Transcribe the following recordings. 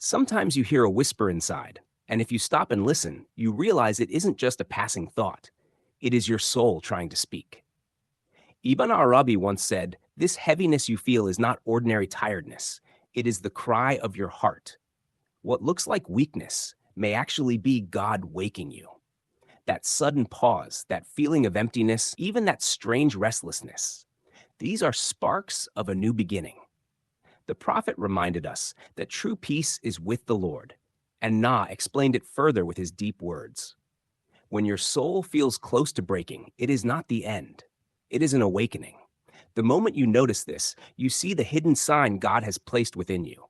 Sometimes you hear a whisper inside, and if you stop and listen, you realize it isn't just a passing thought. It is your soul trying to speak. Ibn Arabi once said, "This heaviness you feel is not ordinary tiredness. It is the cry of your heart. What looks like weakness may actually be God waking you." That sudden pause, that feeling of emptiness, even that strange restlessness, these are sparks of a new beginning. The prophet reminded us that true peace is with the Lord, and Na explained it further with his deep words. When your soul feels close to breaking, it is not the end. It is an awakening. The moment you notice this, you see the hidden sign God has placed within you.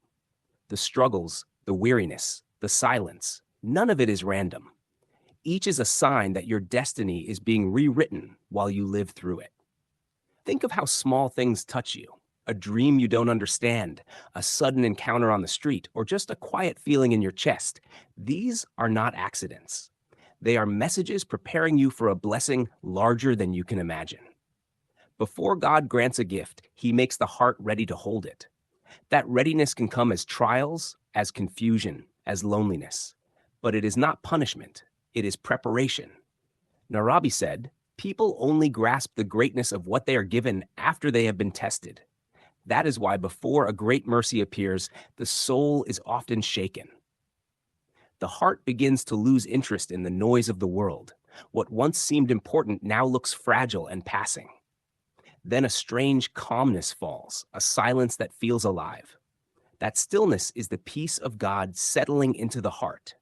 The struggles, the weariness, the silence, none of it is random. Each is a sign that your destiny is being rewritten while you live through it. Think of how small things touch you. A dream you don't understand, a sudden encounter on the street, or just a quiet feeling in your chest. These are not accidents. They are messages preparing you for a blessing larger than you can imagine. Before God grants a gift, He makes the heart ready to hold it. That readiness can come as trials, as confusion, as loneliness. But it is not punishment, it is preparation. Arabi said, "People only grasp the greatness of what they are given after they have been tested." That is why before a great mercy appears, the soul is often shaken. The heart begins to lose interest in the noise of the world. What once seemed important now looks fragile and passing. Then a strange calmness falls, a silence that feels alive. That stillness is the peace of God settling into the heart.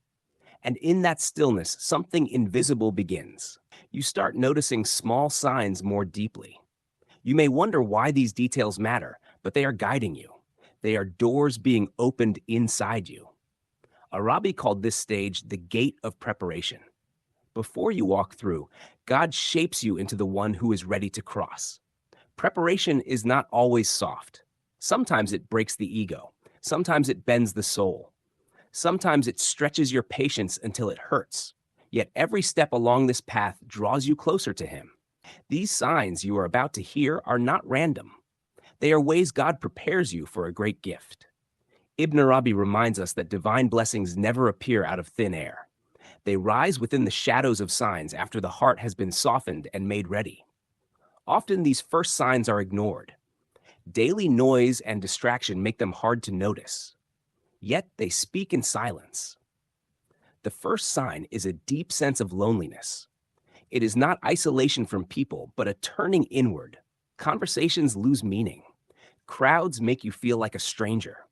And in that stillness, something invisible begins. You start noticing small signs more deeply. You may wonder why these details matter, but they are guiding you. They are doors being opened inside you. Arabi called this stage the gate of preparation. Before you walk through, God shapes you into the one who is ready to cross. Preparation is not always soft. Sometimes it breaks the ego. Sometimes it bends the soul. Sometimes it stretches your patience until it hurts. Yet every step along this path draws you closer to Him. These signs you are about to hear are not random. They are ways God prepares you for a great gift. Ibn Arabi reminds us that divine blessings never appear out of thin air. They rise within the shadows of signs after the heart has been softened and made ready. Often these first signs are ignored. Daily noise and distraction make them hard to notice. Yet they speak in silence. The first sign is a deep sense of loneliness. It is not isolation from people, but a turning inward. Conversations lose meaning. Crowds make you feel like a stranger.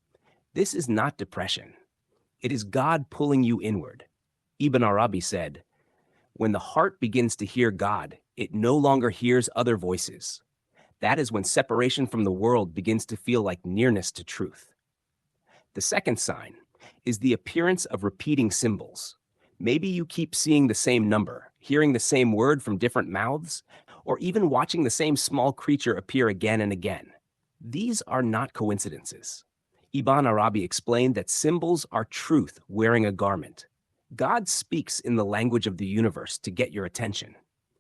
This is not depression. It is God pulling you inward. Ibn Arabi said, "When the heart begins to hear God, it no longer hears other voices. That is when separation from the world begins to feel like nearness to truth." The second sign is the appearance of repeating symbols. Maybe you keep seeing the same number, hearing the same word from different mouths, or even watching the same small creature appear again and again. These are not coincidences. Ibn Arabi explained that symbols are truth wearing a garment. God speaks in the language of the universe to get your attention.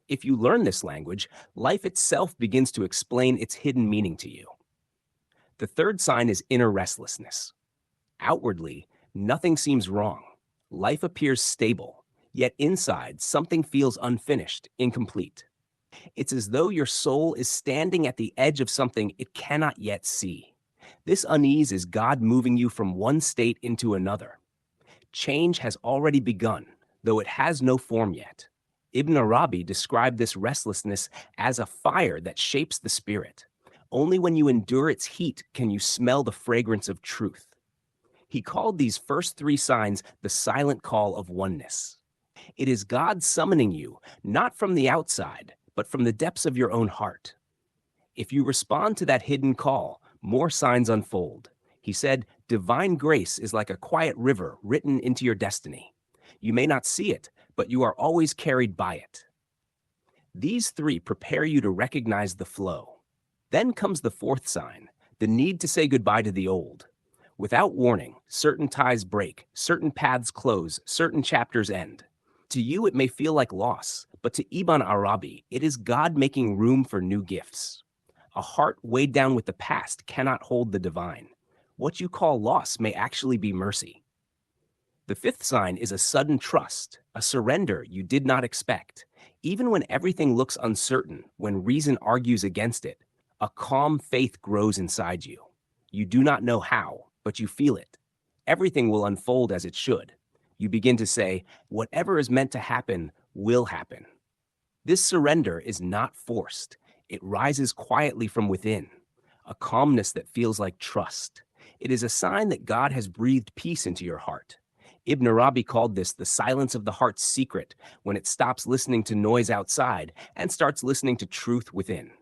If you learn this language, life itself begins to explain its hidden meaning to you. The third sign is inner restlessness. Outwardly, nothing seems wrong. Life appears stable, yet inside, something feels unfinished, incomplete. It's as though your soul is standing at the edge of something it cannot yet see. This unease is God moving you from one state into another. Change has already begun, though it has no form yet. Ibn Arabi described this restlessness as a fire that shapes the spirit. Only when you endure its heat can you smell the fragrance of truth. He called these first three signs the silent call of oneness. It is God summoning you, not from the outside, but from the depths of your own heart. If you respond to that hidden call, more signs unfold. He said, "Divine grace is like a quiet river written into your destiny. You may not see it, but you are always carried by it." These three prepare you to recognize the flow. Then comes the fourth sign, the need to say goodbye to the old. Without warning, certain ties break, certain paths close, certain chapters end. To you, it may feel like loss, but to Ibn Arabi, it is God making room for new gifts. A heart weighed down with the past cannot hold the divine. What you call loss may actually be mercy. The fifth sign is a sudden trust, a surrender you did not expect. Even when everything looks uncertain, when reason argues against it, a calm faith grows inside you. You do not know how, but you feel it. Everything will unfold as it should. You begin to say, whatever is meant to happen will happen. This surrender is not forced. It rises quietly from within, a calmness that feels like trust. It is a sign that God has breathed peace into your heart. Ibn Arabi called this the silence of the heart's secret, when it stops listening to noise outside and starts listening to truth within.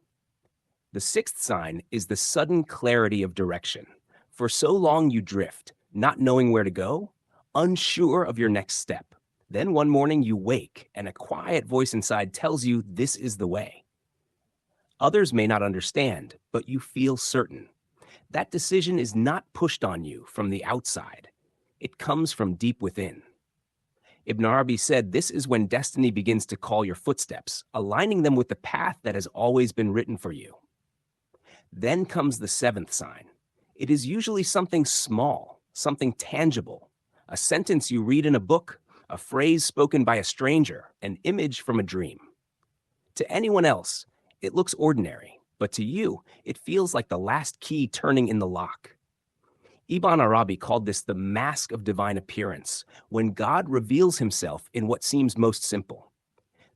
The sixth sign is the sudden clarity of direction. For so long you drift, not knowing where to go, unsure of your next step. Then one morning you wake, and a quiet voice inside tells you this is the way. Others may not understand, but you feel certain. That decision is not pushed on you from the outside. It comes from deep within. Ibn Arabi said this is when destiny begins to call your footsteps, aligning them with the path that has always been written for you. Then comes the seventh sign. It is usually something small, something tangible, a sentence you read in a book, a phrase spoken by a stranger, an image from a dream. To anyone else, it looks ordinary, but to you, it feels like the last key turning in the lock. Ibn Arabi called this the mask of divine appearance, when God reveals himself in what seems most simple.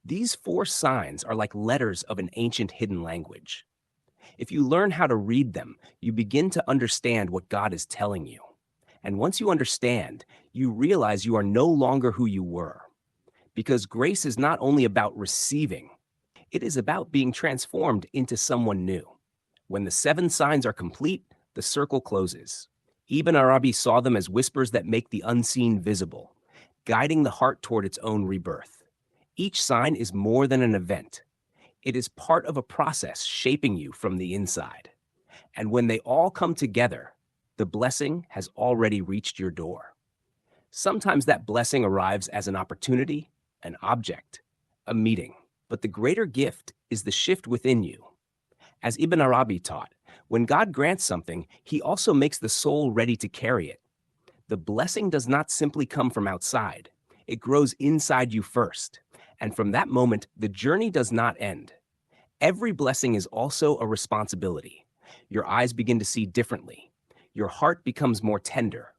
These four signs are like letters of an ancient hidden language. If you learn how to read them, you begin to understand what God is telling you. And once you understand, you realize you are no longer who you were. Because grace is not only about receiving, it is about being transformed into someone new. When the seven signs are complete, the circle closes. Ibn Arabi saw them as whispers that make the unseen visible, guiding the heart toward its own rebirth. Each sign is more than an event. It is part of a process shaping you from the inside. And when they all come together, the blessing has already reached your door. Sometimes that blessing arrives as an opportunity, an object, a meeting. But the greater gift is the shift within you. As Ibn Arabi taught, when God grants something, he also makes the soul ready to carry it. The blessing does not simply come from outside. It grows inside you first. And from that moment, the journey does not end. Every blessing is also a responsibility. Your eyes begin to see differently. Your heart becomes more tender.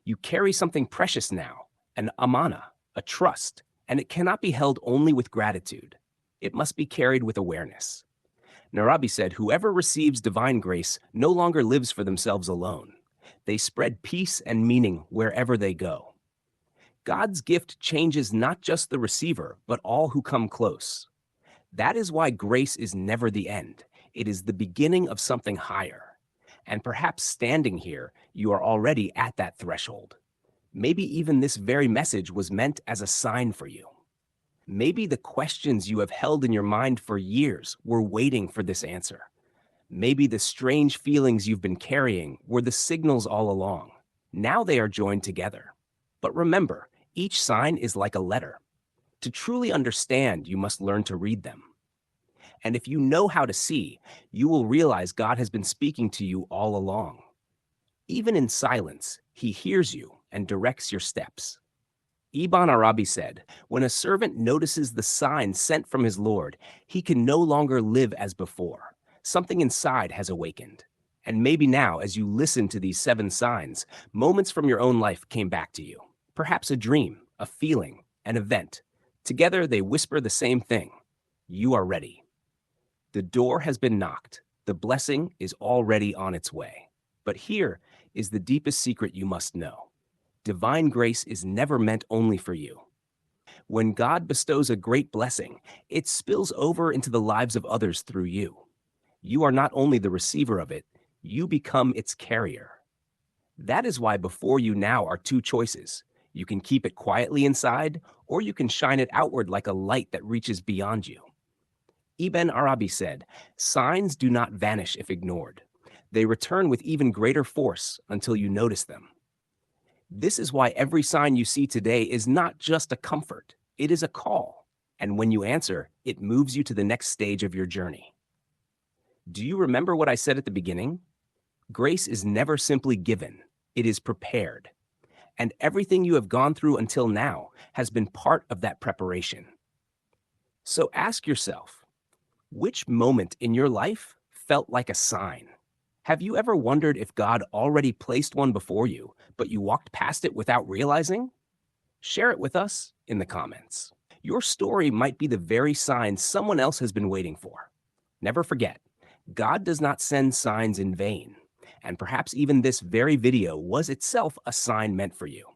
You carry something precious now, an amana, a trust, and it cannot be held only with gratitude. It must be carried with awareness. Arabi said, whoever receives divine grace no longer lives for themselves alone. They spread peace and meaning wherever they go. God's gift changes not just the receiver, but all who come close. That is why grace is never the end. It is the beginning of something higher. And perhaps standing here, you are already at that threshold. Maybe even this very message was meant as a sign for you. Maybe the questions you have held in your mind for years were waiting for this answer. Maybe the strange feelings you've been carrying were the signals all along. Now they are joined together. But remember, each sign is like a letter. To truly understand, you must learn to read them. And if you know how to see, you will realize God has been speaking to you all along. Even in silence, he hears you and directs your steps. Ibn Arabi said, when a servant notices the sign sent from his Lord, he can no longer live as before. Something inside has awakened. And maybe now, as you listen to these seven signs, moments from your own life came back to you. Perhaps a dream, a feeling, an event. Together, they whisper the same thing. You are ready. The door has been knocked. The blessing is already on its way. But here is the deepest secret you must know. Divine grace is never meant only for you. When God bestows a great blessing, it spills over into the lives of others through you. You are not only the receiver of it, you become its carrier. That is why before you now are two choices. You can keep it quietly inside, or you can shine it outward like a light that reaches beyond you. Ibn Arabi said, signs do not vanish if ignored. They return with even greater force until you notice them. This is why every sign you see today is not just a comfort, it is a call. And when you answer, it moves you to the next stage of your journey. Do you remember what I said at the beginning? Grace is never simply given, it is prepared. And everything you have gone through until now has been part of that preparation. So ask yourself, which moment in your life felt like a sign? Have you ever wondered if God already placed one before you, but you walked past it without realizing? Share it with us in the comments. Your story might be the very sign someone else has been waiting for. Never forget, God does not send signs in vain, and perhaps even this very video was itself a sign meant for you.